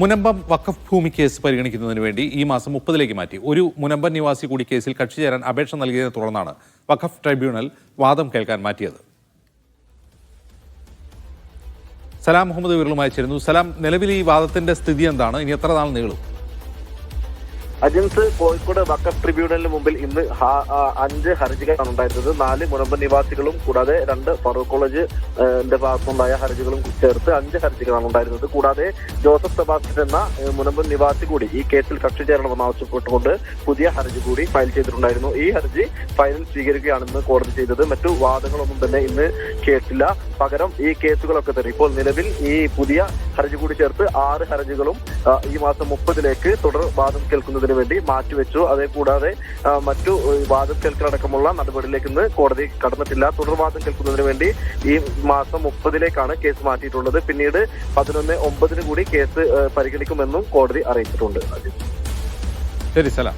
മുനമ്പം വഖഫ് ഭൂമി കേസ് പരിഗണിക്കുന്നതിന് വേണ്ടി ഈ മാസം 30-ലേക്ക് മാറ്റി. ഒരു മുനമ്പം നിവാസി കൂടി കേസിൽ കക്ഷി ചേരാൻ അപേക്ഷ നൽകിയതിനെ തുടർന്നാണ് വഖഫ് ട്രൈബ്യൂണൽ വാദം കേൾക്കാൻ മാറ്റിയത്. സലാം മുഹമ്മദ് വിരലുമായി ചേരുന്നു. സലാം, നിലവിൽ ഈ വാദത്തിന്റെ സ്ഥിതി എന്താണ്? ഇനി എത്ര നാൾ നീളും? അജിൻസ്, കോഴിക്കോട് വഖഫ് ട്രിബ്യൂണലിന് മുമ്പിൽ ഇന്ന് 5 ഹർജികളാണ് ഉണ്ടായിരുന്നത്. 4 മുനമ്പം നിവാസികളും കൂടാതെ 2 ഫറൂഖ് കോളേജിന്റെ ഭാഗത്തുണ്ടായ ഹർജികളും ചേർത്ത് 5 ഹർജികളാണ് ഉണ്ടായിരുന്നത്. കൂടാതെ ജോസഫ് സെബാസ്റ്റ്യൻ എന്ന മുനമ്പം നിവാസി കൂടി ഈ കേസിൽ കക്ഷി ചേരണമെന്ന് ആവശ്യപ്പെട്ടുകൊണ്ട് പുതിയ ഹർജി കൂടി ഫയൽ ചെയ്തിട്ടുണ്ടായിരുന്നു. ഈ ഹർജി ഫയലിൽ സ്വീകരിക്കുകയാണെന്ന് കോടതി ചെയ്തത്. മറ്റു വാദങ്ങളൊന്നും തന്നെ ഇന്ന് കേട്ടില്ല. പകരം ഈ കേസുകളൊക്കെ തന്നെ ഇപ്പോൾ നിലവിൽ ഈ പുതിയ ഹർജി കൂടി ചേർത്ത് 6 ഹർജികളും ഈ മാസം 30-ലേക്ക് തുടർ വാദം കേൾക്കുന്നതിന് വേണ്ടി മാറ്റിവെച്ചു. അതേ കൂടാതെ മറ്റു വാദം കേൾക്കലടക്കമുള്ള നടപടിയിലേക്ക് ഇന്ന് കോടതി കടന്നിട്ടില്ല. തുടർവാദം കേൾക്കുന്നതിന് വേണ്ടി ഈ മാസം 30-ലേക്കാണ് കേസ് മാറ്റിയിട്ടുള്ളത്. പിന്നീട് 11/9 കൂടി കേസ് പരിഗണിക്കുമെന്നും കോടതി അറിയിച്ചിട്ടുണ്ട്. ശരി, സലാം.